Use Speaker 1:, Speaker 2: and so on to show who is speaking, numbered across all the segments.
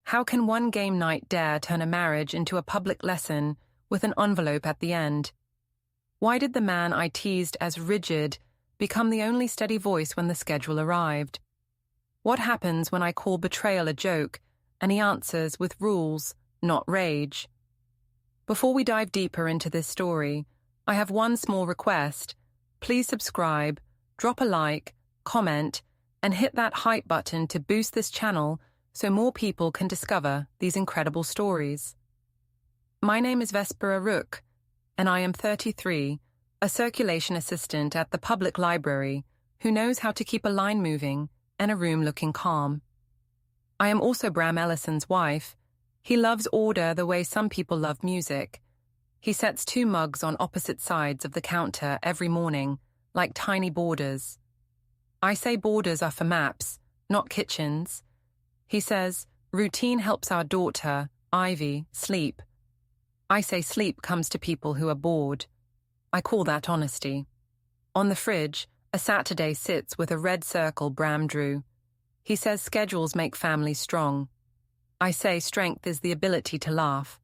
Speaker 1: How can one game night dare turn a marriage into a public lesson with an envelope at the end? Why did the man I teased as rigid become the only steady voice when the schedule arrived? What happens when I call betrayal a joke and he answers with rules, not rage? Before we dive deeper into this story, I have one small request. Please subscribe, drop a like, comment, and hit that hype button to boost this channel so more people can discover these incredible stories. My name is Vespera Rook, and I am 33, a circulation assistant at the public library who knows how to keep a line moving and a room looking calm. I am also Bram Ellison's wife. He loves order the way some people love music. He sets 2 mugs on opposite sides of the counter every morning, like tiny borders. I say borders are for maps, not kitchens. He says, routine helps our daughter, Ivy, sleep. I say sleep comes to people who are bored. I call that honesty. On the fridge, a Saturday sits with a red circle Bram drew. He says schedules make families strong. I say strength is the ability to laugh.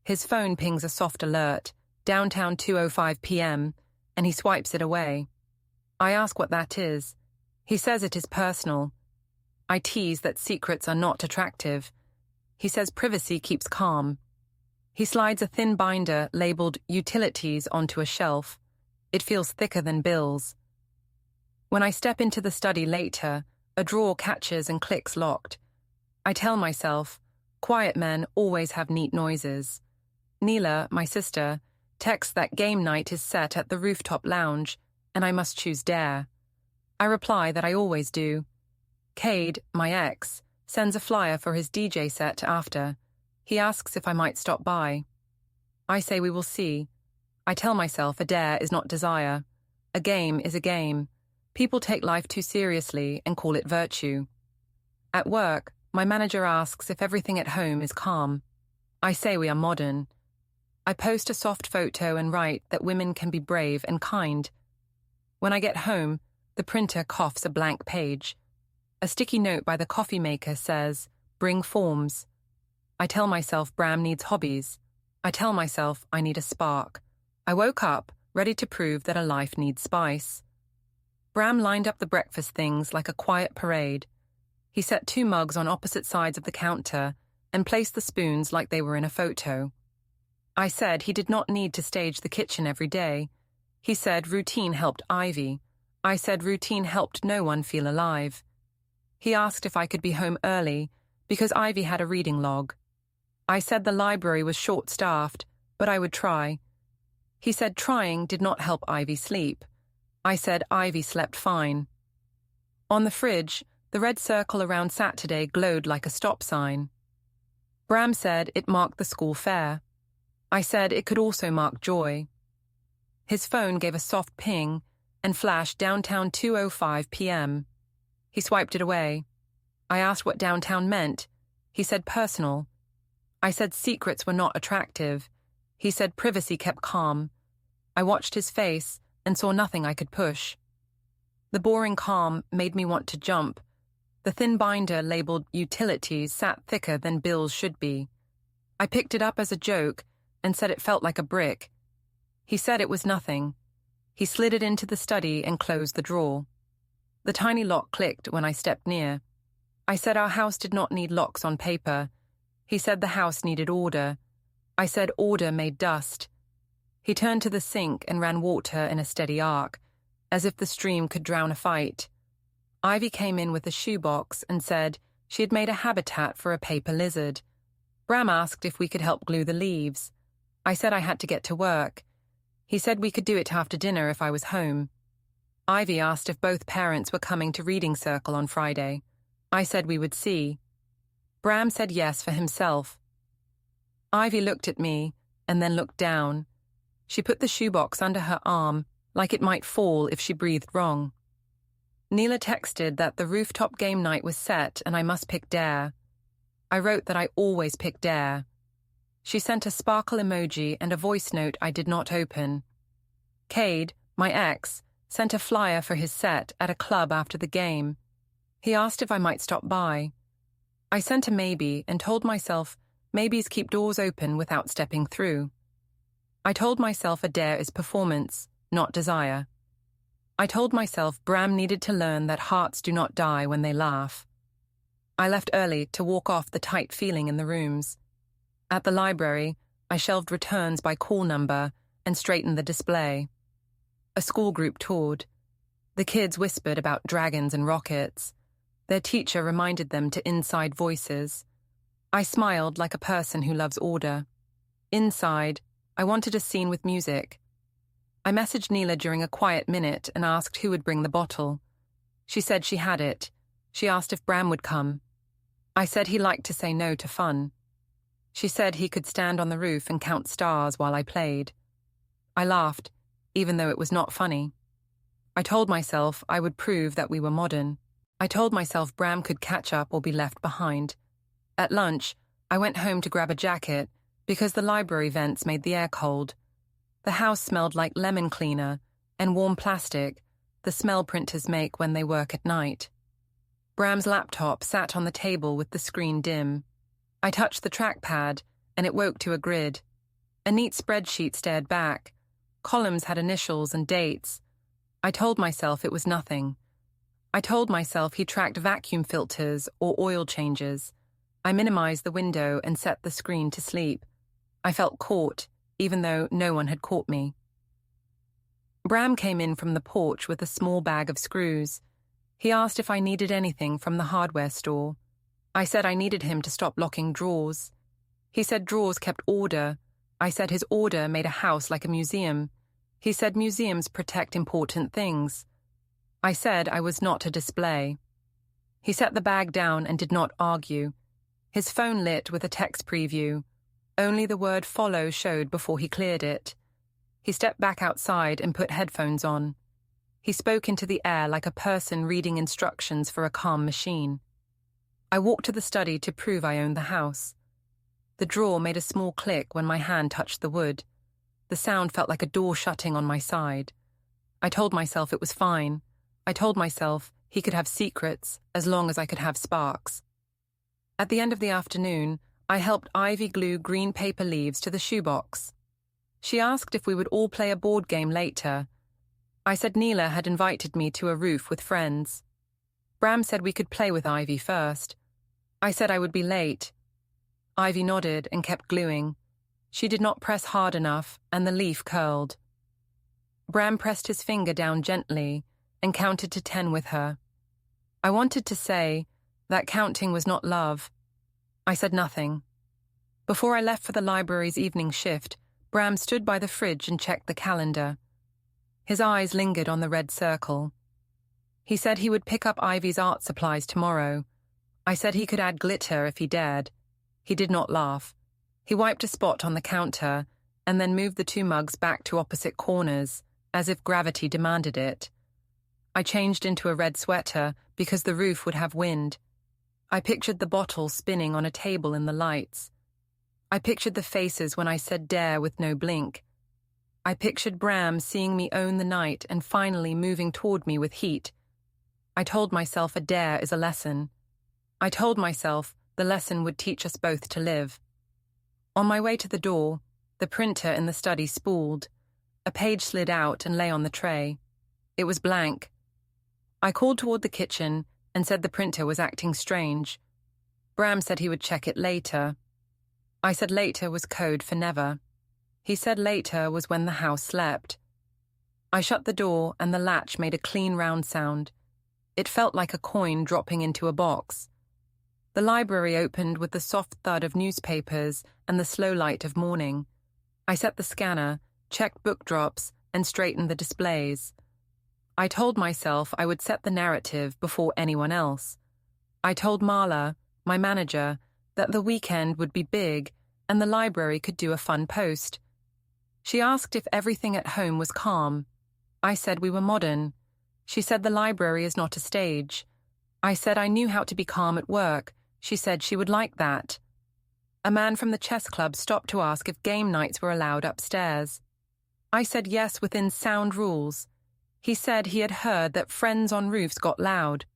Speaker 1: His phone pings a soft alert, downtown 2:05 p.m., and he swipes it away. I ask what that is. He says it is personal. I tease that secrets are not attractive. He says privacy keeps calm. He slides a thin binder labeled Utilities onto a shelf. It feels thicker than bills. When I step into the study later, a drawer catches and clicks locked. I tell myself, quiet men always have neat noises. Neela, my sister, texts that game night is set at the rooftop lounge, and I must choose dare. I reply that I always do. Cade, my ex, sends a flyer for his DJ set after. He asks if I might stop by. I say we will see. I tell myself a dare is not desire. A game is a game. People take life too seriously and call it virtue. At work, my manager asks if everything at home is calm. I say we are modern. I post a soft photo and write that women can be brave and kind. When I get home, the printer coughs a blank page. A sticky note by the coffee maker says, bring forms. I tell myself Bram needs hobbies. I tell myself I need a spark. I woke up, ready to prove that a life needs spice. Bram lined up the breakfast things like a quiet parade. He set 2 mugs on opposite sides of the counter and placed the spoons like they were in a photo. I said he did not need to stage the kitchen every day. He said routine helped Ivy. I said routine helped no one feel alive. He asked if I could be home early because Ivy had a reading log. I said the library was short-staffed, but I would try. He said trying did not help Ivy sleep. I said Ivy slept fine. On the fridge, the red circle around Saturday glowed like a stop sign. Bram said it marked the school fair. I said it could also mark joy. His phone gave a soft ping and flashed downtown 2:05 p.m. He swiped it away. I asked what downtown meant. He said personal. I said secrets were not attractive. He said privacy kept calm. I watched his face and saw nothing I could push. The boring calm made me want to jump. The thin binder labeled Utilities sat thicker than bills should be. I picked it up as a joke and said it felt like a brick. He said it was nothing. He slid it into the study and closed the drawer. The tiny lock clicked when I stepped near. I said our house did not need locks on paper. He said the house needed order. I said order made dust. He turned to the sink and ran water in a steady arc, as if the stream could drown a fight. Ivy came in with a shoebox and said she had made a habitat for a paper lizard. Bram asked if we could help glue the leaves. I said I had to get to work. He said we could do it after dinner if I was home. Ivy asked if both parents were coming to reading circle on Friday. I said we would see. Bram said yes for himself. Ivy looked at me and then looked down. She put the shoebox under her arm like it might fall if she breathed wrong. Neela texted that the rooftop game night was set and I must pick dare. I wrote that I always pick dare. She sent a sparkle emoji and a voice note I did not open. Cade, my ex, sent a flyer for his set at a club after the game. He asked if I might stop by. I sent a maybe and told myself maybes keep doors open without stepping through. I told myself a dare is performance, not desire. I told myself Bram needed to learn that hearts do not die when they laugh. I left early to walk off the tight feeling in the rooms. At the library, I shelved returns by call number and straightened the display. A school group toured. The kids whispered about dragons and rockets. Their teacher reminded them to inside voices. I smiled like a person who loves order. Inside, I wanted a scene with music. I messaged Neela during a quiet minute and asked who would bring the bottle. She said she had it. She asked if Bram would come. I said he liked to say no to fun. She said he could stand on the roof and count stars while I played. I laughed, even though it was not funny. I told myself I would prove that we were modern. I told myself Bram could catch up or be left behind. At lunch, I went home to grab a jacket because the library vents made the air cold. The house smelled like lemon cleaner and warm plastic, the smell printers make when they work at night. Bram's laptop sat on the table with the screen dim. I touched the trackpad, and it woke to a grid. A neat spreadsheet stared back. Columns had initials and dates. I told myself it was nothing. I told myself he tracked vacuum filters or oil changes. I minimized the window and set the screen to sleep. I felt caught, even though no one had caught me. Bram came in from the porch with a small bag of screws. He asked if I needed anything from the hardware store. I said I needed him to stop locking drawers. He said drawers kept order. I said his order made a house like a museum. He said museums protect important things. I said I was not to display. He set the bag down and did not argue. His phone lit with a text preview. Only the word follow showed before he cleared it. He stepped back outside and put headphones on. He spoke into the air like a person reading instructions for a calm machine. I walked to the study to prove I owned the house. The drawer made a small click when my hand touched the wood. The sound felt like a door shutting on my side. I told myself it was fine. I told myself he could have secrets as long as I could have sparks. At the end of the afternoon, I helped Ivy glue green paper leaves to the shoebox. She asked if we would all play a board game later. I said Neela had invited me to a roof with friends. Bram said we could play with Ivy first. I said I would be late. Ivy nodded and kept gluing. She did not press hard enough, and the leaf curled. Bram pressed his finger down gently and counted to 10 with her. I wanted to say that counting was not love. I said nothing. Before I left for the library's evening shift, Bram stood by the fridge and checked the calendar. His eyes lingered on the red circle. He said he would pick up Ivy's art supplies tomorrow. I said he could add glitter if he dared. He did not laugh. He wiped a spot on the counter and then moved the 2 mugs back to opposite corners, as if gravity demanded it. I changed into a red sweater because the roof would have wind. I pictured the bottle spinning on a table in the lights. I pictured the faces when I said dare with no blink. I pictured Bram seeing me own the night and finally moving toward me with heat. I told myself a dare is a lesson. I told myself the lesson would teach us both to live. On my way to the door, the printer in the study spooled. A page slid out and lay on the tray. It was blank. I called toward the kitchen and said the printer was acting strange. Bram said he would check it later. I said later was code for never. He said later was when the house slept. I shut the door and the latch made a clean round sound. It felt like a coin dropping into a box. The library opened with the soft thud of newspapers and the slow light of morning. I set the scanner, checked book drops, and straightened the displays. I told myself I would set the narrative before anyone else. I told Marla, my manager, that the weekend would be big and the library could do a fun post. She asked if everything at home was calm. I said we were modern. She said the library is not a stage. I said I knew how to be calm at work. She said she would like that. A man from the chess club stopped to ask if game nights were allowed upstairs. I said yes within sound rules. He said he had heard that friends on roofs got loud.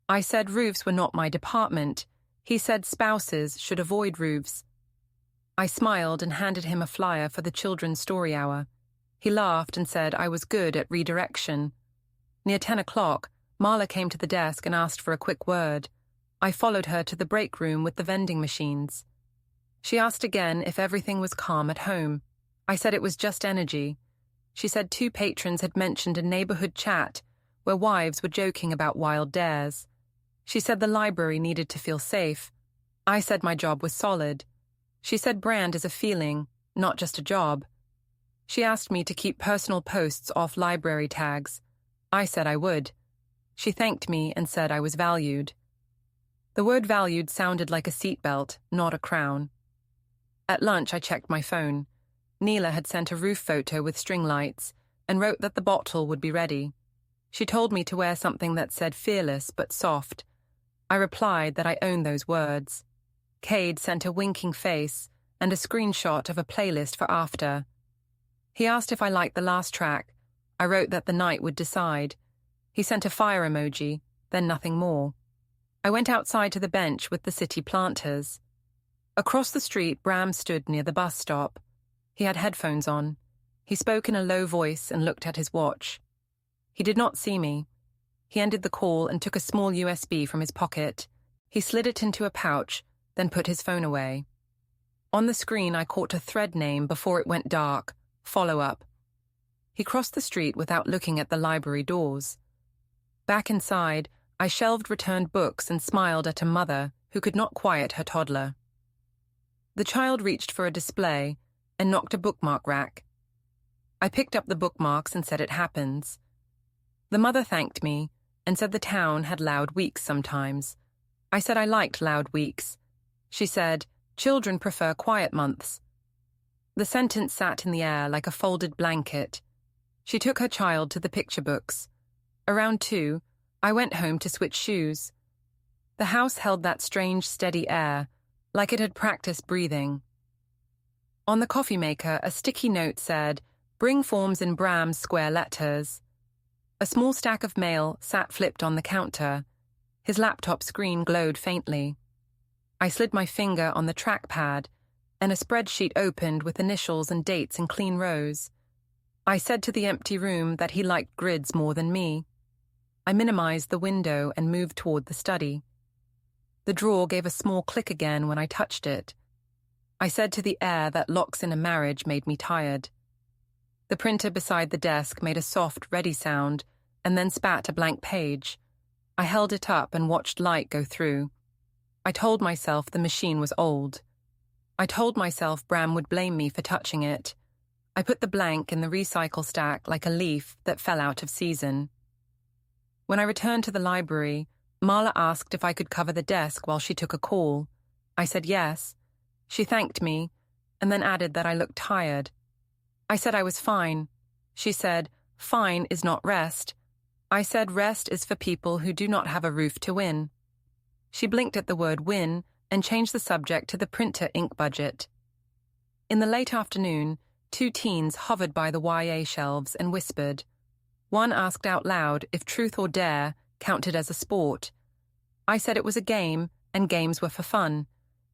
Speaker 1: I said roofs were not my department. He said spouses should avoid roofs. I smiled and handed him a flyer for the children's story hour. He laughed and said I was good at redirection. Near 10 o'clock, Marla came to the desk and asked for a quick word. I followed her to the break room with the vending machines. She asked again if everything was calm at home. I said it was just energy. She said 2 patrons had mentioned a neighborhood chat where wives were joking about wild dares. She said the library needed to feel safe. I said my job was solid. She said brand is a feeling, not just a job. She asked me to keep personal posts off library tags. I said I would. She thanked me and said I was valued. The word valued sounded like a seatbelt, not a crown. At lunch, I checked my phone. Neela had sent a roof photo with string lights and wrote that the bottle would be ready. She told me to wear something that said fearless but soft. I replied that I owned those words. Cade sent a winking face and a screenshot of a playlist for after. He asked if I liked the last track. I wrote that the night would decide. He sent a fire emoji, then nothing more. I went outside to the bench with the city planters. Across the street, Bram stood near the bus stop. He had headphones on. He spoke in a low voice and looked at his watch. He did not see me. He ended the call and took a small USB from his pocket. He slid it into a pouch, then put his phone away. On the screen, I caught a thread name before it went dark, follow-up. He crossed the street without looking at the library doors. Back inside, I shelved returned books and smiled at a mother who could not quiet her toddler. The child reached for a display and knocked a bookmark rack. I picked up the bookmarks and said it happens. The mother thanked me and said the town had loud weeks sometimes. I said I liked loud weeks. She said, children prefer quiet months. The sentence sat in the air like a folded blanket. She took her child to the picture books. Around 2, I went home to switch shoes. The house held that strange, steady air, like it had practiced breathing. On the coffee maker, a sticky note said, "Bring forms in Bram's square letters." A small stack of mail sat flipped on the counter. His laptop screen glowed faintly. I slid my finger on the trackpad, and a spreadsheet opened with initials and dates in clean rows. I said to the empty room that he liked grids more than me. I minimized the window and moved toward the study. The drawer gave a small click again when I touched it. I said to the air that locks in a marriage made me tired. The printer beside the desk made a soft, ready sound and then spat a blank page. I held it up and watched light go through. I told myself the machine was old. I told myself Bram would blame me for touching it. I put the blank in the recycle stack like a leaf that fell out of season. When I returned to the library, Marla asked if I could cover the desk while she took a call. I said yes. She thanked me, and then added that I looked tired. I said I was fine. She said, "Fine is not rest." I said rest is for people who do not have a roof to win. She blinked at the word win and changed the subject to the printer ink budget. In the late afternoon, 2 teens hovered by the YA shelves and whispered. One asked out loud if truth or dare counted as a sport. I said it was a game, and games were for fun.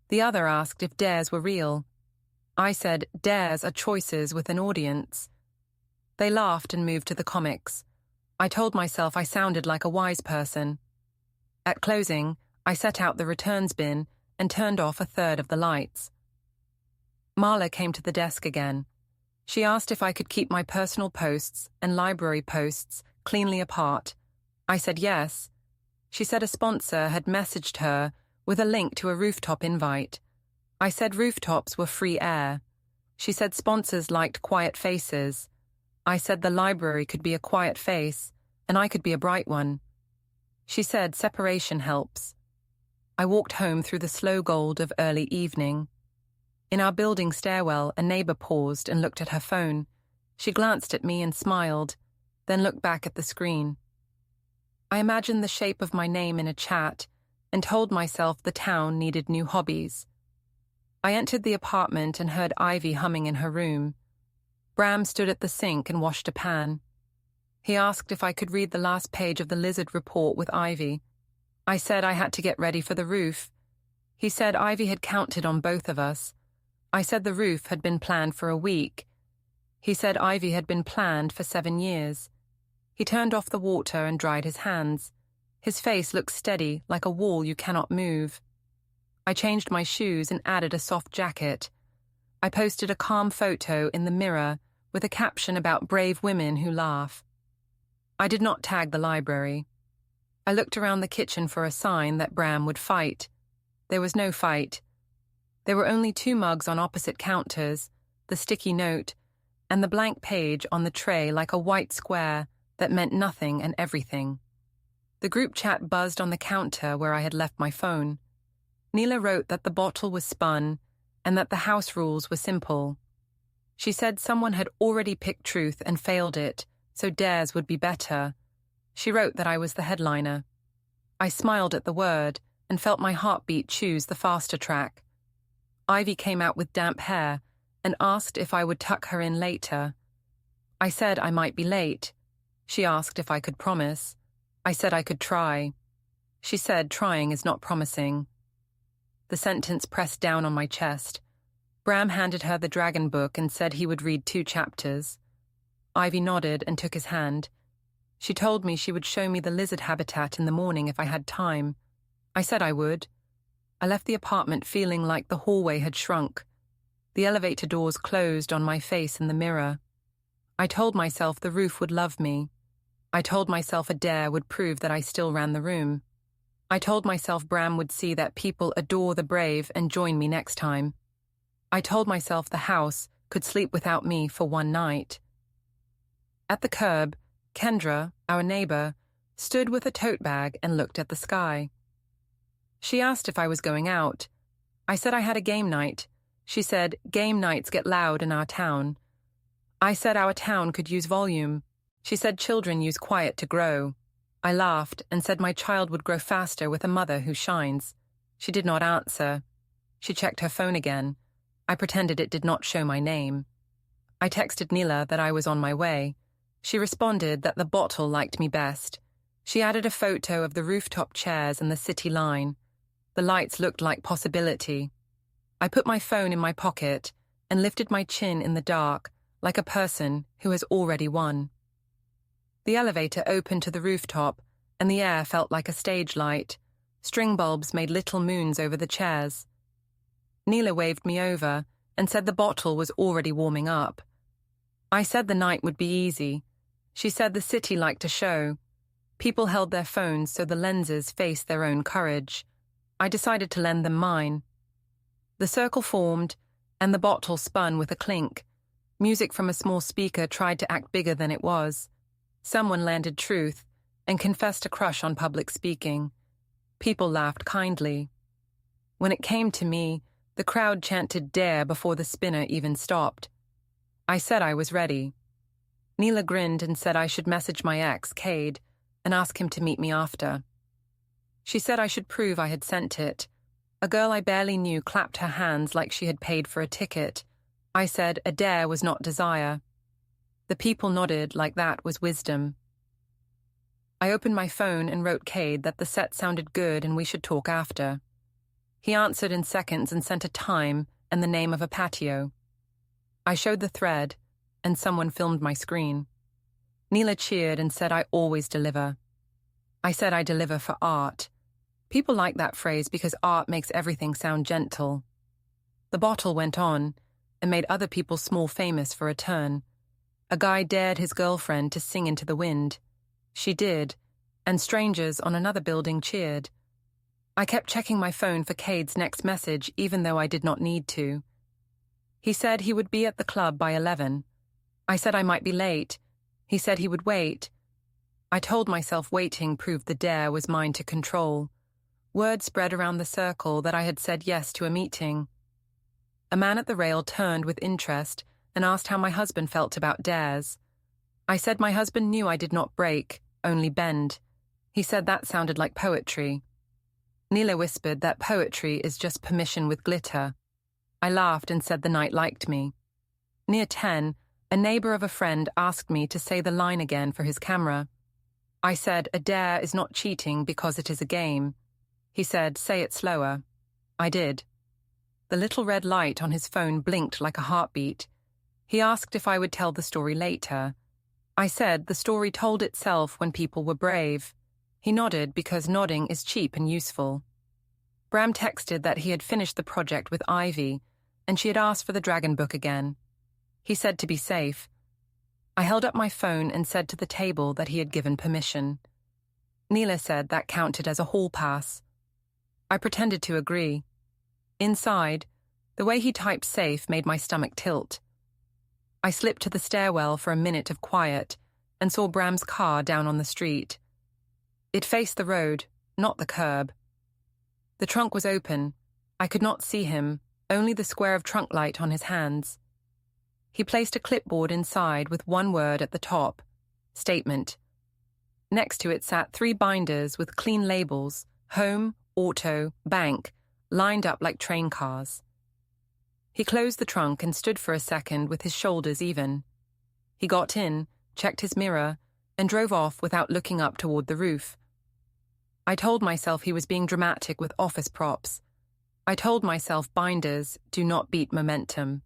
Speaker 1: The other asked if dares were real. I said dares are choices with an audience. They laughed and moved to the comics. I told myself I sounded like a wise person. At closing, I set out the returns bin and turned off 1/3 of the lights. Marla came to the desk again. She asked if I could keep my personal posts and library posts cleanly apart. I said yes. She said a sponsor had messaged her with a link to a rooftop invite. I said rooftops were free air. She said sponsors liked quiet faces. I said the library could be a quiet face, and I could be a bright one. She said separation helps. I walked home through the slow gold of early evening. In our building stairwell, a neighbor paused and looked at her phone. She glanced at me and smiled, then looked back at the screen. I imagined the shape of my name in a chat and told myself the town needed new hobbies. I entered the apartment and heard Ivy humming in her room. Bram stood at the sink and washed a pan. He asked if I could read the last page of the lizard report with Ivy. I said I had to get ready for the roof. He said Ivy had counted on both of us. I said the roof had been planned for a week. He said Ivy had been planned for 7 years. He turned off the water and dried his hands. His face looked steady, like a wall you cannot move. I changed my shoes and added a soft jacket. I posted a calm photo in the mirror with a caption about brave women who laugh. I did not tag the library. I looked around the kitchen for a sign that Bram would fight. There was no fight. There were only 2 mugs on opposite counters, the sticky note, and the blank page on the tray like a white square that meant nothing and everything. The group chat buzzed on the counter where I had left my phone. Neela wrote that the bottle was spun and that the house rules were simple. She said someone had already picked truth and failed it, so dares would be better. She wrote that I was the headliner. I smiled at the word and felt my heartbeat choose the faster track. Ivy came out with damp hair and asked if I would tuck her in later. I said I might be late. She asked if I could promise. I said I could try. She said trying is not promising. The sentence pressed down on my chest. Bram handed her the dragon book and said he would read 2 chapters. Ivy nodded and took his hand. She told me she would show me the lizard habitat in the morning if I had time. I said I would. I left the apartment feeling like the hallway had shrunk. The elevator doors closed on my face in the mirror. I told myself the roof would love me. I told myself a dare would prove that I still ran the room. I told myself Bram would see that people adore the brave and join me next time. I told myself the house could sleep without me for 1 night. At the curb, Kendra, our neighbor, stood with a tote bag and looked at the sky. She asked if I was going out. I said I had a game night. She said, game nights get loud in our town. I said our town could use volume. She said children use quiet to grow. I laughed and said my child would grow faster with a mother who shines. She did not answer. She checked her phone again. I pretended it did not show my name. I texted Neela that I was on my way. She responded that the bottle liked me best. She added a photo of the rooftop chairs and the city line. The lights looked like possibility. I put my phone in my pocket and lifted my chin in the dark, like a person who has already won. The elevator opened to the rooftop, and the air felt like a stage light. String bulbs made little moons over the chairs. Neela waved me over and said the bottle was already warming up. I said the night would be easy. She said the city liked a show. People held their phones so the lenses faced their own courage. I decided to lend them mine. The circle formed, and the bottle spun with a clink. Music from a small speaker tried to act bigger than it was. Someone landed truth and confessed a crush on public speaking. People laughed kindly. When it came to me, the crowd chanted dare before the spinner even stopped. I said I was ready. Neela grinned and said I should message my ex, Cade, and ask him to meet me after. She said I should prove I had sent it. A girl I barely knew clapped her hands like she had paid for a ticket. I said a dare was not desire. The people nodded like that was wisdom. I opened my phone and wrote Cade that the set sounded good and we should talk after. He answered in seconds and sent a time and the name of a patio. I showed the thread, and someone filmed my screen. Neela cheered and said I always deliver. I said I deliver for art. People like that phrase because art makes everything sound gentle. The bottle went on and made other people small famous for a turn. A guy dared his girlfriend to sing into the wind. She did, and strangers on another building cheered. I kept checking my phone for Cade's next message even though I did not need to. He said he would be at the club by 11. I said I might be late. He said he would wait. I told myself waiting proved the dare was mine to control. Word spread around the circle that I had said yes to a meeting. A man at the rail turned with interest and asked how my husband felt about dares. I said my husband knew I did not break, only bend. He said that sounded like poetry. Neela whispered that poetry is just permission with glitter. I laughed and said the night liked me. Near 10, a neighbor of a friend asked me to say the line again for his camera. I said a dare is not cheating because it is a game. He said, say it slower. I did. The little red light on his phone blinked like a heartbeat. He asked if I would tell the story later. I said the story told itself when people were brave. He nodded because nodding is cheap and useful. Bram texted that he had finished the project with Ivy, and she had asked for the dragon book again. He said to be safe. I held up my phone and said to the table that he had given permission. Neela said that counted as a hall pass. I pretended to agree. Inside, the way he typed safe made my stomach tilt. I slipped to the stairwell for a minute of quiet and saw Bram's car down on the street. It faced the road, not the curb. The trunk was open. I could not see him, only the square of trunk light on his hands. He placed a clipboard inside with one word at the top, statement. Next to it sat 3 binders with clean labels, home, auto, bank, lined up like train cars. He closed the trunk and stood for a second with his shoulders even. He got in, checked his mirror, and drove off without looking up toward the roof. I told myself he was being dramatic with office props. I told myself binders do not beat momentum.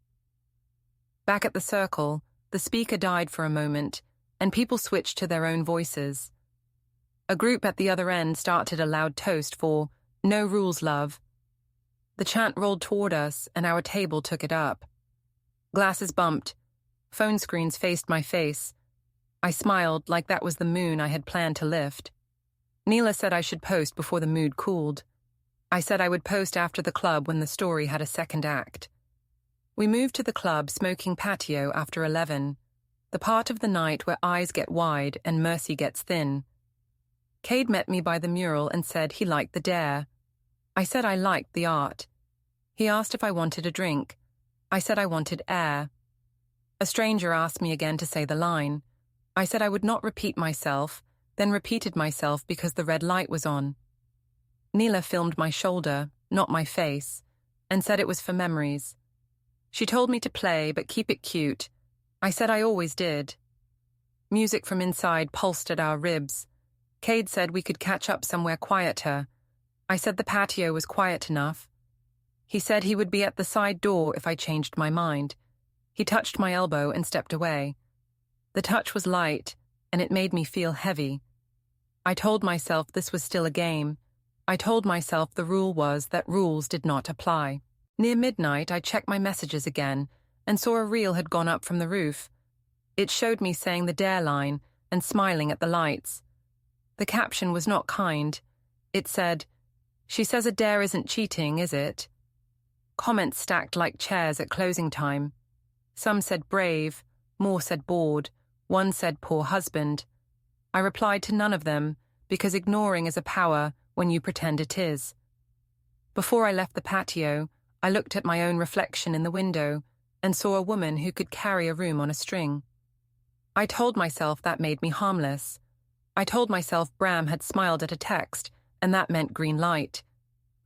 Speaker 1: Back at the circle, the speaker died for a moment, and people switched to their own voices. A group at the other end started a loud toast for "No rules, love." The chant rolled toward us, and our table took it up. Glasses bumped. Phone screens faced my face. I smiled like that was the moon I had planned to lift. Neela said I should post before the mood cooled. I said I would post after the club when the story had a second act. We moved to the club smoking patio after 11, the part of the night where eyes get wide and mercy gets thin. Cade met me by the mural and said he liked the dare. I said I liked the art. He asked if I wanted a drink. I said I wanted air. A stranger asked me again to say the line. I said I would not repeat myself, then repeated myself because the red light was on. Neela filmed my shoulder, not my face, and said it was for memories. She told me to play, but keep it cute. I said I always did. Music from inside pulsed at our ribs. Cade said we could catch up somewhere quieter. I said the patio was quiet enough. He said he would be at the side door if I changed my mind. He touched my elbow and stepped away. The touch was light, and it made me feel heavy. I told myself this was still a game. I told myself the rule was that rules did not apply. Near midnight, I checked my messages again and saw a reel had gone up from the roof. It showed me saying the dare line and smiling at the lights. The caption was not kind. It said, "She says a dare isn't cheating, is it?" Comments stacked like chairs at closing time. Some said brave, more said bored, one said poor husband. I replied to none of them because ignoring is a power when you pretend it is. Before I left the patio, I looked at my own reflection in the window and saw a woman who could carry a room on a string. I told myself that made me harmless. I told myself Bram had smiled at a text, and that meant green light.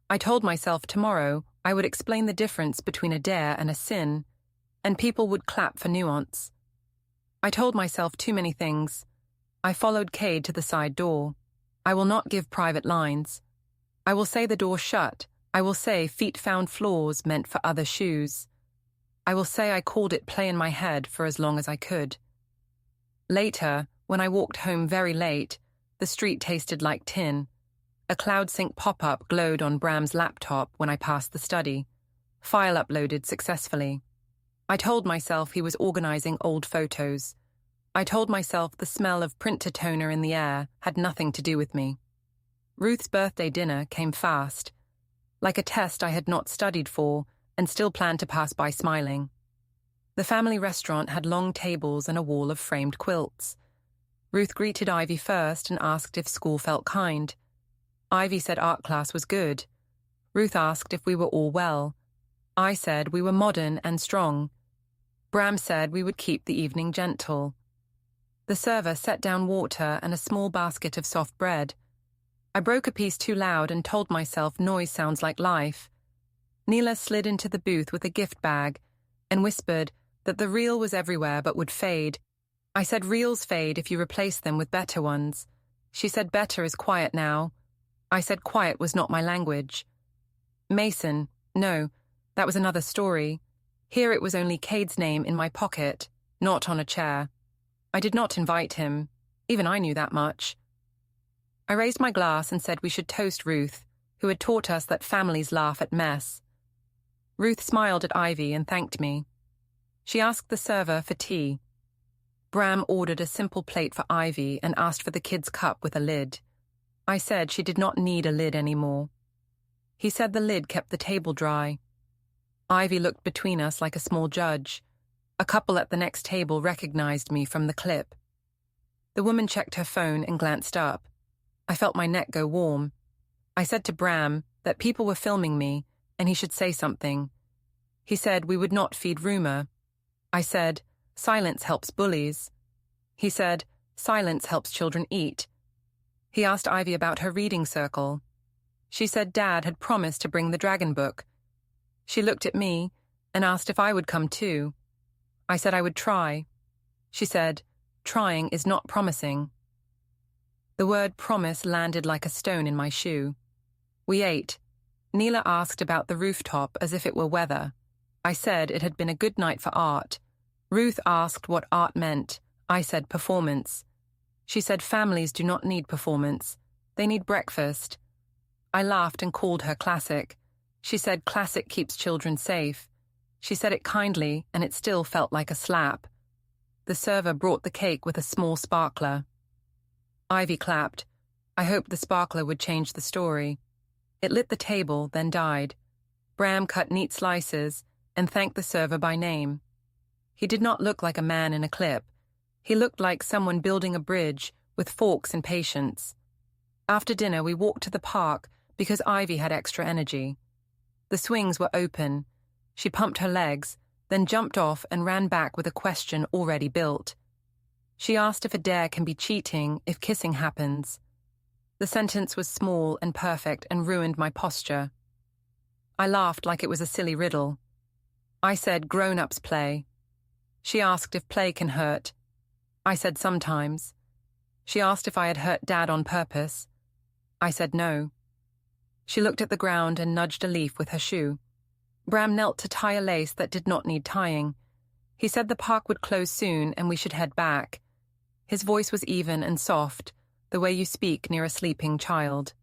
Speaker 1: I told myself tomorrow I would explain the difference between a dare and a sin, and people would clap for nuance. I told myself too many things. I followed Cade to the side door. I will not give private lines. I will say the door shut. I will say feet found floors meant for other shoes. I will say I called it play in my head for as long as I could. Later, when I walked home very late, the street tasted like tin. A CloudSync pop-up glowed on Bram's laptop when I passed the study. File uploaded successfully. I told myself he was organizing old photos. I told myself the smell of printer toner in the air had nothing to do with me. Ruth's birthday dinner came fast, like a test I had not studied for and still planned to pass by smiling. The family restaurant had long tables and a wall of framed quilts. Ruth greeted Ivy first and asked if school felt kind. Ivy said art class was good. Ruth asked if we were all well. I said we were modern and strong. Bram said we would keep the evening gentle. The server set down water and a small basket of soft bread. I broke a piece too loud and told myself noise sounds like life. Neela slid into the booth with a gift bag and whispered that the reel was everywhere but would fade. I said reels fade if you replace them with better ones. She said better is quiet now. I said quiet was not my language. Mason, no, that was another story. Here it was only Cade's name in my pocket, not on a chair. I did not invite him. Even I knew that much. I raised my glass and said we should toast Ruth, who had taught us that families laugh at mess. Ruth smiled at Ivy and thanked me. She asked the server for tea. Bram ordered a simple plate for Ivy and asked for the kid's cup with a lid. I said she did not need a lid anymore. He said the lid kept the table dry. Ivy looked between us like a small judge. A couple at the next table recognized me from the clip. The woman checked her phone and glanced up. I felt my neck go warm. I said to Bram that people were filming me and he should say something. He said we would not feed rumor. I said, silence helps bullies. He said, silence helps children eat. He asked Ivy about her reading circle. She said Dad had promised to bring the dragon book. She looked at me and asked if I would come too. I said I would try. She said, trying is not promising. The word promise landed like a stone in my shoe. We ate. Neela asked about the rooftop as if it were weather. I said it had been a good night for art. Ruth asked what art meant. I said performance. She said families do not need performance. They need breakfast. I laughed and called her classic. She said classic keeps children safe. She said it kindly, and it still felt like a slap. The server brought the cake with a small sparkler. Ivy clapped. I hoped the sparkler would change the story. It lit the table, then died. Bram cut neat slices and thanked the server by name. He did not look like a man in a clip. He looked like someone building a bridge with forks and patience. After dinner, we walked to the park because Ivy had extra energy. The swings were open. She pumped her legs, then jumped off and ran back with a question already built. She asked if a dare can be cheating if kissing happens. The sentence was small and perfect and ruined my posture. I laughed like it was a silly riddle. I said grown-ups play. She asked if play can hurt. I said sometimes. She asked if I had hurt Dad on purpose. I said no. She looked at the ground and nudged a leaf with her shoe. Bram knelt to tie a lace that did not need tying. He said the park would close soon and we should head back. His voice was even and soft, the way you speak near a sleeping child.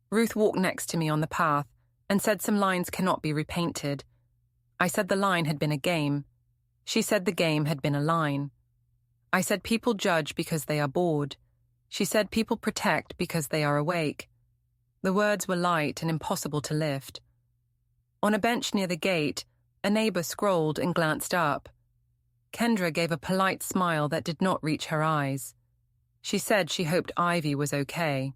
Speaker 1: Ruth walked next to me on the path and said some lines cannot be repainted. I said the line had been a game. She said the game had been a line. I said people judge because they are bored. She said people protect because they are awake. The words were light and impossible to lift. On a bench near the gate, a neighbor scrolled and glanced up. Kendra gave a polite smile that did not reach her eyes. She said she hoped Ivy was okay.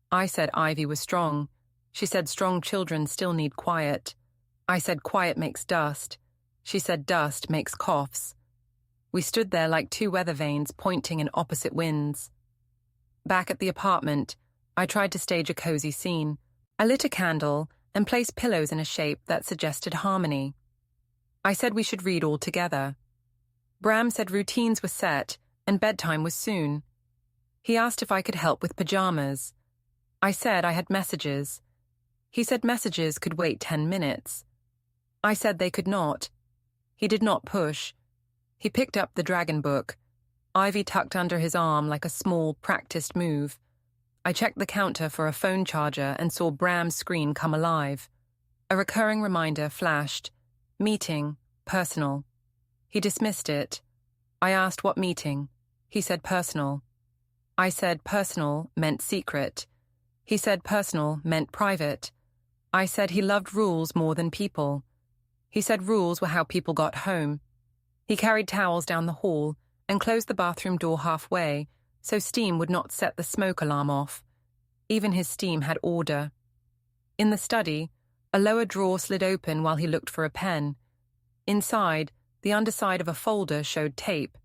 Speaker 1: I said Ivy was strong. She said strong children still need quiet. I said quiet makes dust. She said dust makes coughs. We stood there like two weather vanes pointing in opposite winds. Back at the apartment, I tried to stage a cozy scene. I lit a candle and placed pillows in a shape that suggested harmony. I said we should read all together. Bram said routines were set and bedtime was soon. He asked if I could help with pajamas. I said I had messages. He said messages could wait 10 minutes. I said they could not. He did not push. He picked up the dragon book. Ivy tucked under his arm like a small, practiced move. I checked the counter for a phone charger and saw Bram's screen come alive. A recurring reminder flashed. Meeting, personal. He dismissed it. I asked what meeting. He said personal. I said personal meant secret. He said personal meant private. I said he loved rules more than people. He said rules were how people got home. He carried towels down the hall and closed the bathroom door halfway so steam would not set the smoke alarm off. Even his steam had order. In the study, a lower drawer slid open while he looked for a pen. Inside, the underside of a folder showed tape.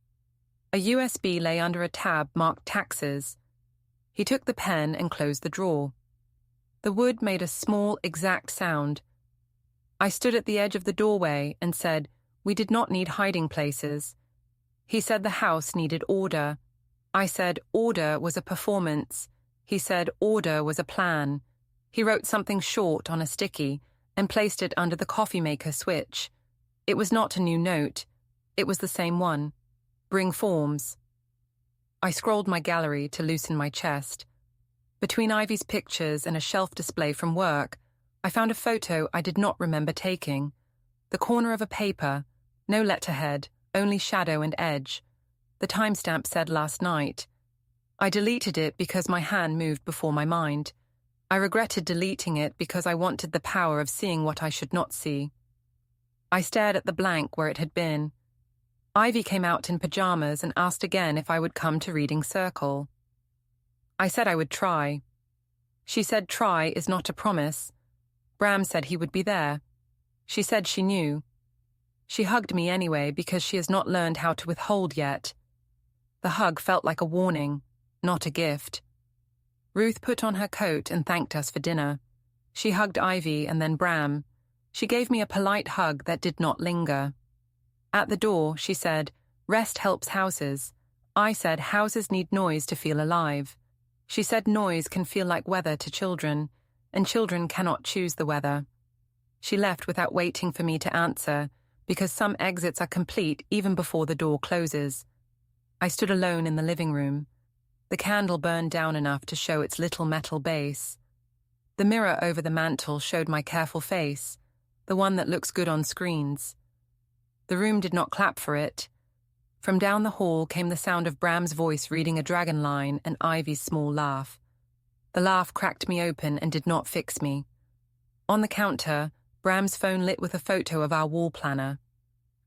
Speaker 1: A USB lay under a tab marked taxes. He took the pen and closed the drawer. The wood made a small, exact sound. I stood at the edge of the doorway and said, we did not need hiding places. He said the house needed order. I said order was a performance. He said order was a plan. He wrote something short on a sticky and placed it under the coffee maker switch. It was not a new note. It was the same one. Bring forms. I scrolled my gallery to loosen my chest. Between Ivy's pictures and a shelf display from work, I found a photo I did not remember taking. The corner of a paper, no letterhead, only shadow and edge. The timestamp said last night. I deleted it because my hand moved before my mind. I regretted deleting it because I wanted the power of seeing what I should not see. I stared at the blank where it had been. Ivy came out in pajamas and asked again if I would come to reading circle. I said I would try. She said try is not a promise. Bram said he would be there. She said she knew. She hugged me anyway because she has not learned how to withhold yet. The hug felt like a warning, not a gift. Ruth put on her coat and thanked us for dinner. She hugged Ivy and then Bram. She gave me a polite hug that did not linger. At the door, she said, "Rest helps houses." I said houses need noise to feel alive. She said noise can feel like weather to children, and children cannot choose the weather. She left without waiting for me to answer, because some exits are complete even before the door closes. I stood alone in the living room. The candle burned down enough to show its little metal base. The mirror over the mantel showed my careful face, the one that looks good on screens. The room did not clap for it. From down the hall came the sound of Bram's voice reading a dragon line and Ivy's small laugh. The laugh cracked me open and did not fix me. On the counter, Bram's phone lit with a photo of our wall planner.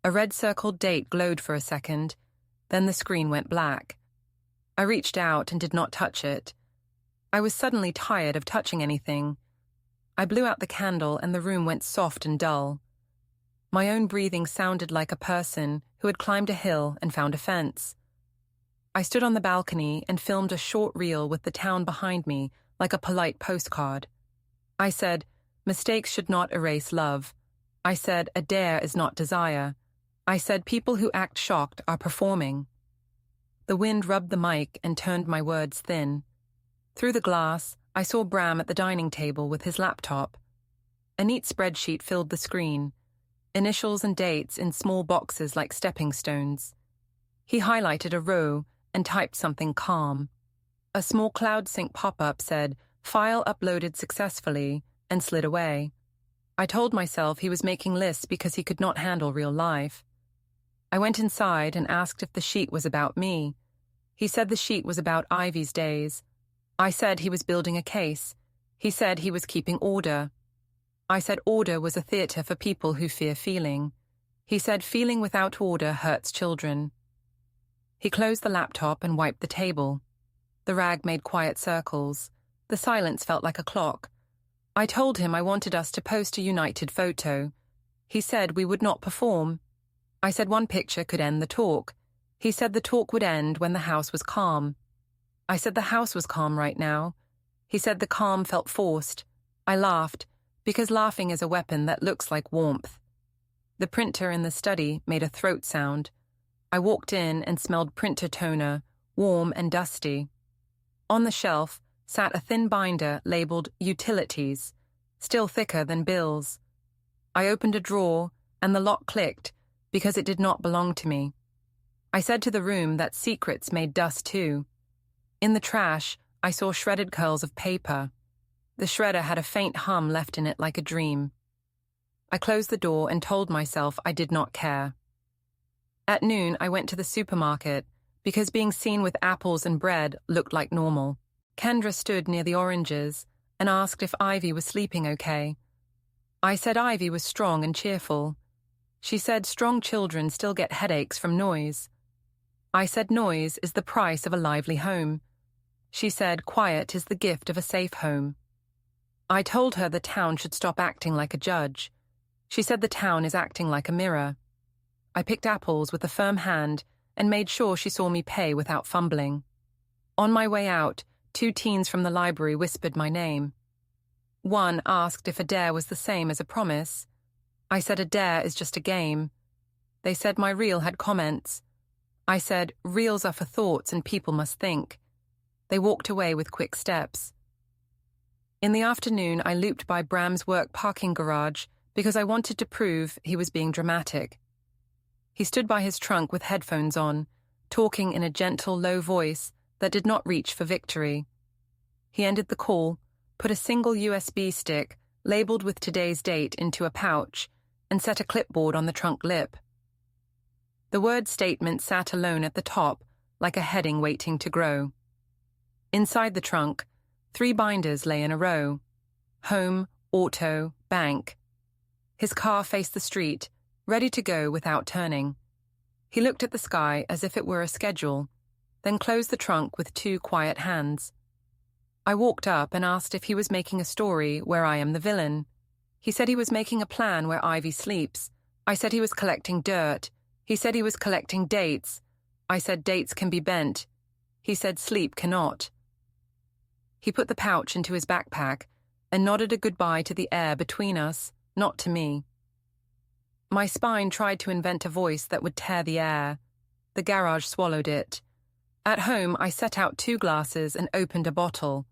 Speaker 1: A red-circled date glowed for a second, then the screen went black. I reached out and did not touch it. I was suddenly tired of touching anything. I blew out the candle and the room went soft and dull. My own breathing sounded like a person who had climbed a hill and found a fence. I stood on the balcony and filmed a short reel with the town behind me like a polite postcard. I said, mistakes should not erase love. I said, a dare is not desire. I said, people who act shocked are performing. The wind rubbed the mic and turned my words thin. Through the glass, I saw Bram at the dining table with his laptop. A neat spreadsheet filled the screen, initials and dates in small boxes like stepping stones. He highlighted a row and typed something calm. A small cloud sync pop-up said, "File uploaded successfully," and slid away. I told myself he was making lists because he could not handle real life. I went inside and asked if the sheet was about me. He said the sheet was about Ivy's days. I said he was building a case. He said he was keeping order. I said order was a theatre for people who fear feeling. He said feeling without order hurts children. He closed the laptop and wiped the table. The rag made quiet circles. The silence felt like a clock. I told him I wanted us to post a united photo. He said we would not perform. I said one picture could end the talk. He said the talk would end when the house was calm. I said the house was calm right now. He said the calm felt forced. I laughed, because laughing is a weapon that looks like warmth. The printer in the study made a throat sound. I walked in and smelled printer toner, warm and dusty. On the shelf sat a thin binder labeled Utilities, still thicker than bills. I opened a drawer, and the lock clicked, because it did not belong to me. I said to the room that secrets made dust too. In the trash, I saw shredded curls of paper. The shredder had a faint hum left in it like a dream. I closed the door and told myself I did not care. At noon, I went to the supermarket because being seen with apples and bread looked like normal. Kendra stood near the oranges and asked if Ivy was sleeping okay. I said Ivy was strong and cheerful. She said strong children still get headaches from noise. I said noise is the price of a lively home. She said quiet is the gift of a safe home. I told her the town should stop acting like a judge. She said the town is acting like a mirror. I picked apples with a firm hand and made sure she saw me pay without fumbling. On my way out, 2 teens from the library whispered my name. One asked if a dare was the same as a promise. I said a dare is just a game. They said my reel had comments. I said reels are for thoughts and people must think. They walked away with quick steps. In the afternoon, I looped by Bram's work parking garage because I wanted to prove he was being dramatic. He stood by his trunk with headphones on, talking in a gentle, low voice that did not reach for victory. He ended the call, put a single USB stick, labeled with today's date, into a pouch, and set a clipboard on the trunk lip. The word statement sat alone at the top, like a heading waiting to grow. Inside the trunk, 3 binders lay in a row: home, auto, bank. His car faced the street, ready to go without turning. He looked at the sky as if it were a schedule, then closed the trunk with 2 quiet hands. I walked up and asked if he was making a story where I am the villain. He said he was making a plan where Ivy sleeps. I said he was collecting dirt. He said he was collecting dates. I said dates can be bent. He said sleep cannot. He put the pouch into his backpack and nodded a goodbye to the air between us, not to me. My spine tried to invent a voice that would tear the air. The garage swallowed it. At home, I set out 2 glasses and opened a bottle.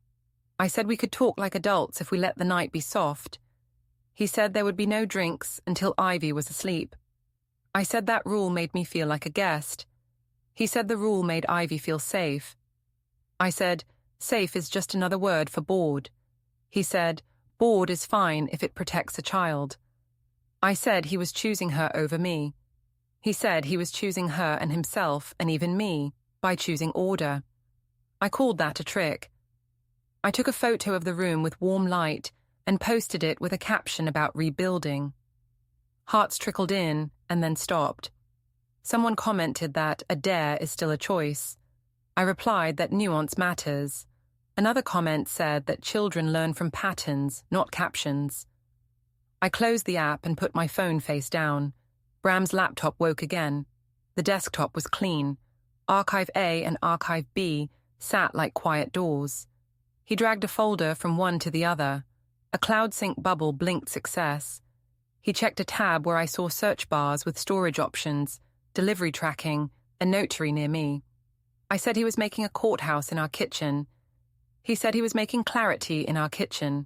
Speaker 1: I said we could talk like adults if we let the night be soft. He said there would be no drinks until Ivy was asleep. I said that rule made me feel like a guest. He said the rule made Ivy feel safe. I said, safe is just another word for bored. He said, bored is fine if it protects a child. I said he was choosing her over me. He said he was choosing her and himself and even me by choosing order. I called that a trick. I took a photo of the room with warm light and posted it with a caption about rebuilding. Hearts trickled in and then stopped. Someone commented that a dare is still a choice. I replied that nuance matters. Another comment said that children learn from patterns, not captions. I closed the app and put my phone face down. Bram's laptop woke again. The desktop was clean. Archive A and Archive B sat like quiet doors. He dragged a folder from one to the other. A cloud sync bubble blinked success. He checked a tab where I saw search bars with storage options, delivery tracking, a notary near me. I said he was making a courthouse in our kitchen. He said he was making clarity in our kitchen.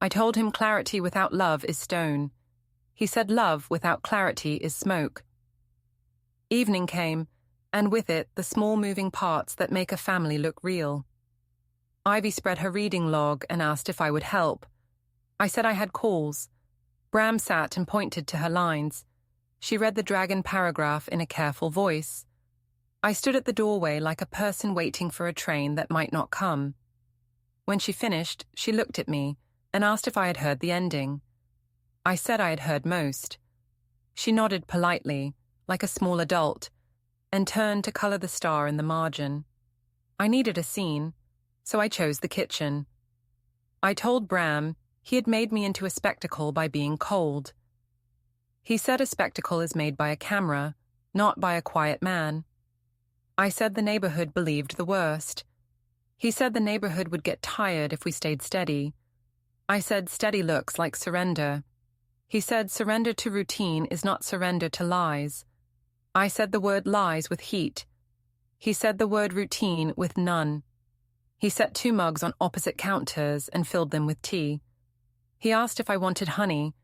Speaker 1: I told him clarity without love is stone. He said love without clarity is smoke. Evening came, and with it the small moving parts that make a family look real. Ivy spread her reading log and asked if I would help. I said I had calls. Bram sat and pointed to her lines. She read the dragon paragraph in a careful voice. I stood at the doorway like a person waiting for a train that might not come. When she finished, she looked at me and asked if I had heard the ending. I said I had heard most. She nodded politely, like a small adult, and turned to color the star in the margin. I needed a scene, so I chose the kitchen. I told Bram he had made me into a spectacle by being cold. He said a spectacle is made by a camera, not by a quiet man. I said the neighborhood believed the worst. He said the neighborhood would get tired if we stayed steady. I said steady looks like surrender. He said surrender to routine is not surrender to lies. I said the word lies with heat. He said the word routine with none. He set 2 mugs on opposite counters and filled them with tea. He asked if I wanted honey.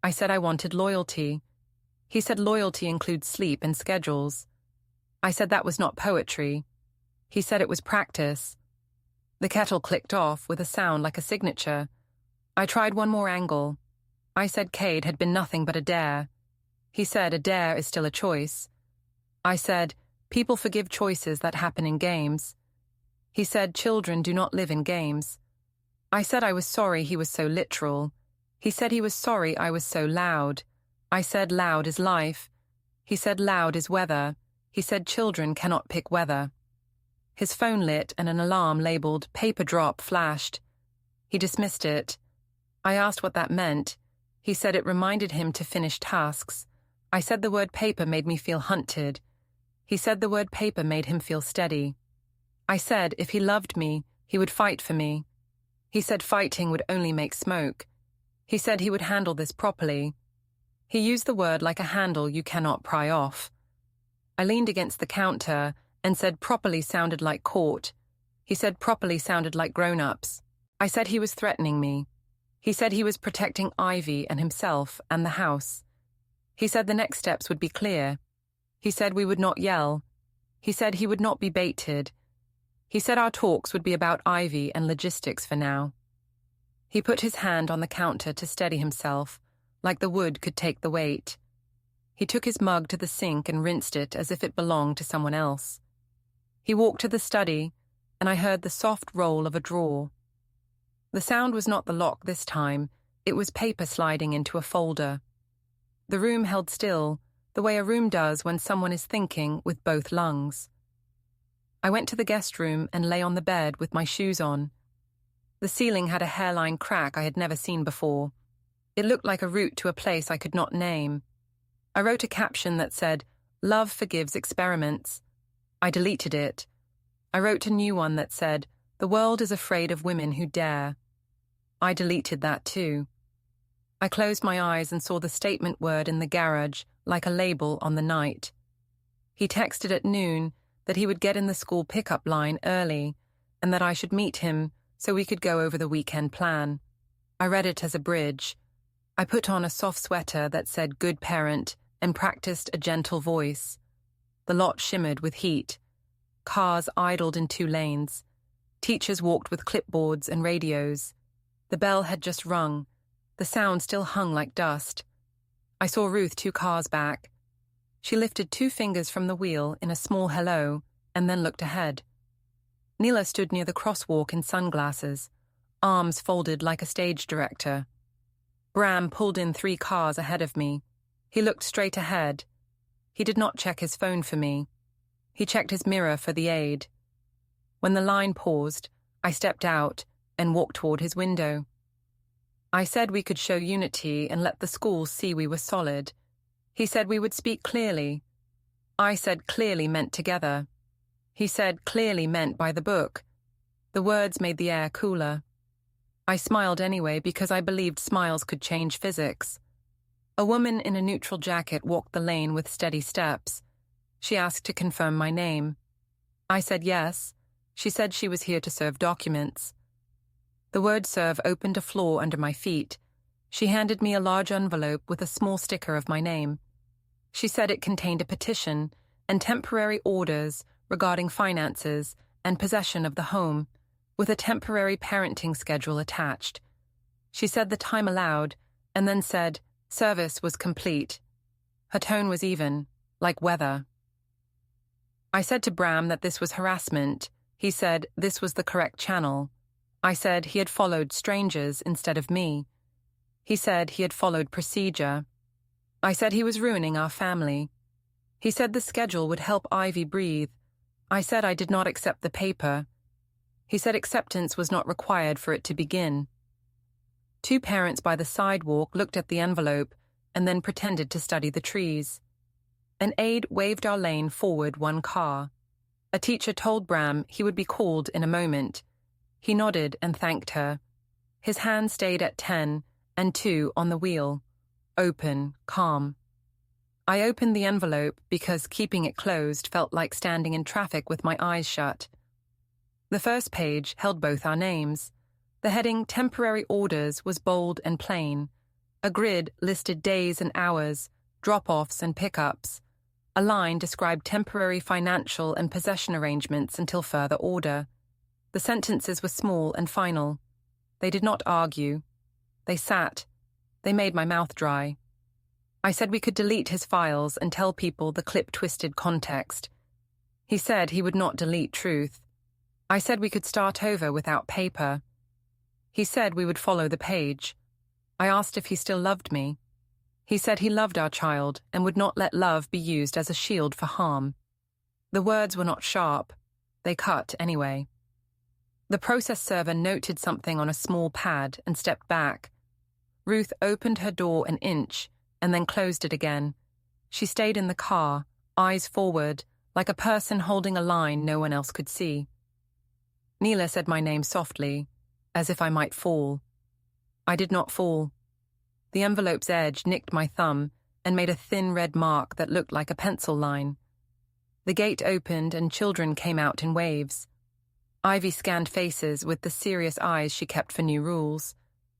Speaker 1: I said I wanted loyalty. He said loyalty includes sleep and schedules. I said that was not poetry. He said it was practice. The kettle clicked off with a sound like a signature. I tried one more angle. I said Cade had been nothing but a dare. He said a dare is still a choice. I said people forgive choices that happen in games. He said children do not live in games. I said I was sorry he was so literal. He said he was sorry I was so loud. I said loud is life. He said loud is weather. He said children cannot pick weather. His phone lit and an alarm labeled paper drop flashed. He dismissed it. I asked what that meant. He said it reminded him to finish tasks. I said the word paper made me feel hunted. He said the word paper made him feel steady. I said if he loved me, he would fight for me. He said fighting would only make smoke. He said he would handle this properly. He used the word like a handle you cannot pry off. I leaned against the counter and said properly sounded like court. He said properly sounded like grown-ups. I said he was threatening me. He said he was protecting Ivy and himself and the house. He said the next steps would be clear. He said we would not yell. He said he would not be baited. He said our talks would be about Ivy and logistics for now. He put his hand on the counter to steady himself, like the wood could take the weight. He took his mug to the sink and rinsed it as if it belonged to someone else. He walked to the study, and I heard the soft roll of a drawer. The sound was not the lock this time, it was paper sliding into a folder. The room held still, the way a room does when someone is thinking with both lungs. I went to the guest room and lay on the bed with my shoes on. The ceiling had a hairline crack I had never seen before. It looked like a route to a place I could not name. I wrote a caption that said, "Love forgives experiments." I deleted it. I wrote a new one that said, "The world is afraid of women who dare." I deleted that too. I closed my eyes and saw the statement word in the garage, like a label on the night. He texted at noon that he would get in the school pickup line early and that I should meet him so we could go over the weekend plan. I read it as a bridge. I put on a soft sweater that said "Good Parent" and practiced a gentle voice. The lot shimmered with heat. Cars idled in 2 lanes. Teachers walked with clipboards and radios. The bell had just rung. The sound still hung like dust. I saw Ruth 2 cars back. She lifted 2 fingers from the wheel in a small hello and then looked ahead. Neela stood near the crosswalk in sunglasses, arms folded like a stage director. Bram pulled in 3 cars ahead of me. He looked straight ahead. He did not check his phone for me. He checked his mirror for the aid. When the line paused, I stepped out and walked toward his window. I said we could show unity and let the school see we were solid. He said we would speak clearly. I said clearly meant together. He said clearly meant by the book. The words made the air cooler. I smiled anyway because I believed smiles could change physics. A woman in a neutral jacket walked the lane with steady steps. She asked to confirm my name. I said yes. She said she was here to serve documents. The word serve opened a floor under my feet. She handed me a large envelope with a small sticker of my name. She said it contained a petition and temporary orders regarding finances and possession of the home, with a temporary parenting schedule attached. She said the time allowed, and then said service was complete. Her tone was even, like weather. I said to Bram that this was harassment. He said this was the correct channel. I said he had followed strangers instead of me. He said he had followed procedure. I said he was ruining our family. He said the schedule would help Ivy breathe. I said I did not accept the paper. He said acceptance was not required for it to begin. 2 parents by the sidewalk looked at the envelope and then pretended to study the trees. An aide waved our lane forward 1 car. A teacher told Bram he would be called in a moment. He nodded and thanked her. His hand stayed at 10 and 2 on the wheel. Open, calm. I opened the envelope because keeping it closed felt like standing in traffic with my eyes shut. The first page held both our names. The heading Temporary Orders was bold and plain. A grid listed days and hours, drop-offs and pickups. A line described temporary financial and possession arrangements until further order. The sentences were small and final. They did not argue. They sat. They made my mouth dry. I said we could delete his files and tell people the clip-twisted context. He said he would not delete truth. I said we could start over without paper. He said we would follow the page. I asked if he still loved me. He said he loved our child and would not let love be used as a shield for harm. The words were not sharp. They cut anyway. The process server noted something on a small pad and stepped back. Ruth opened her door an inch and then closed it again. She stayed in the car, eyes forward, like a person holding a line no one else could see. Neela said my name softly, as if I might fall. I did not fall. The envelope's edge nicked my thumb and made a thin red mark that looked like a pencil line. The gate opened and children came out in waves. Ivy scanned faces with the serious eyes she kept for new rules.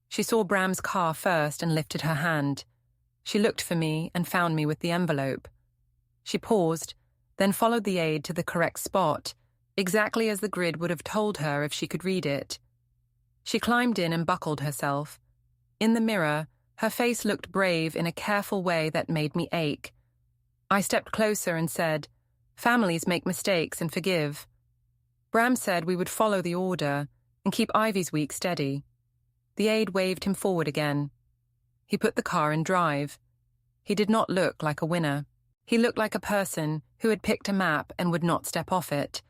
Speaker 1: She saw Bram's car first and lifted her hand. She looked for me and found me with the envelope. She paused, then followed the aide to the correct spot, exactly as the grid would have told her if she could read it. She climbed in and buckled herself. In the mirror, her face looked brave in a careful way that made me ache. I stepped closer and said, "Families make mistakes and forgive." Bram said we would follow the order and keep Ivy's week steady. The aide waved him forward again. He put the car in drive. He did not look like a winner. He looked like a person who had picked a map and would not step off it.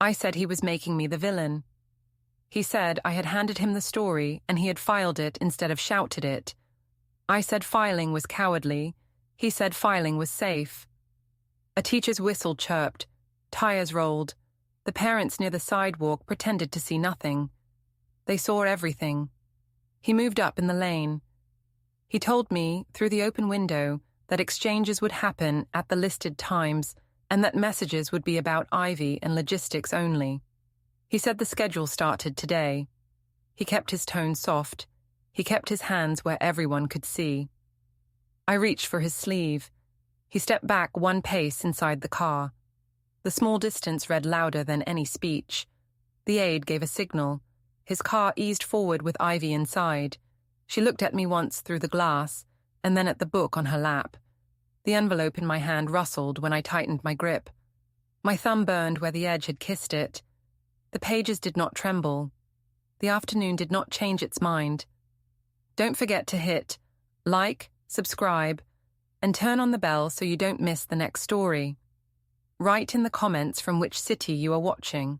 Speaker 1: I said he was making me the villain. He said I had handed him the story and he had filed it instead of shouted it. I said filing was cowardly. He said filing was safe. A teacher's whistle chirped. Tires rolled. The parents near the sidewalk pretended to see nothing. They saw everything. He moved up in the lane. He told me, through the open window, that exchanges would happen at the listed times and that messages would be about Ivy and logistics only. He said the schedule started today. He kept his tone soft. He kept his hands where everyone could see. I reached for his sleeve. He stepped back one pace inside the car. The small distance read louder than any speech. The aide gave a signal. His car eased forward with Ivy inside. She looked at me once through the glass, and then at the book on her lap. The envelope in my hand rustled when I tightened my grip. My thumb burned where the edge had kissed it. The pages did not tremble. The afternoon did not change its mind. Don't forget to hit like, subscribe, and turn on the bell so you don't miss the next story. Write in the comments from which city you are watching.